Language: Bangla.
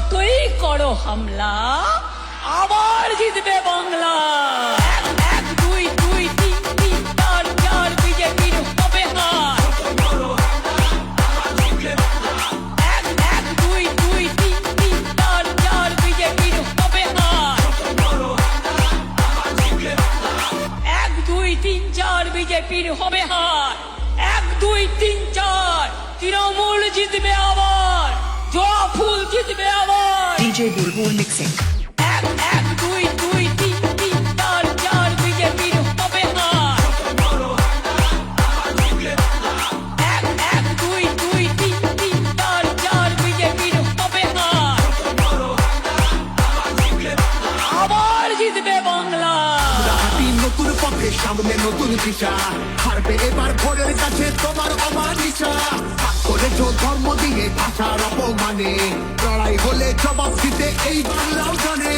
যতই করো হামলা আবার জিতবে বাংলা। এক এক দুই দুই তিন তিন চার চার বিজেপির হবে হার। এক এক দুই দুই তিন তিন চার চার বিজেপির হবে হার। এক দুই তিন চার বিজেপির হবে হার। এক দুই তিন চার তৃণমূল জিতবে আবার, জবা ফুল জিতবে আবার। DJ Bulbul mixing. এক এক দুই দুই তিন তিন চার চার বিজেপির হবে হার। এক এক দুই দুই তিন তিন চার চার বিজেপির হবে হার। আবার জিতবে বাংলা। হাঁটি নতুন পথে, সামনে নতুন দিশা, হারবে এবার ভোরের কাছে তোমার অমানিসা। ভাগ করেছো ধর্ম দিয়ে ভাষার অপমানে, লড়াই হলে জবাব দিতে এই বাংলাও জানে।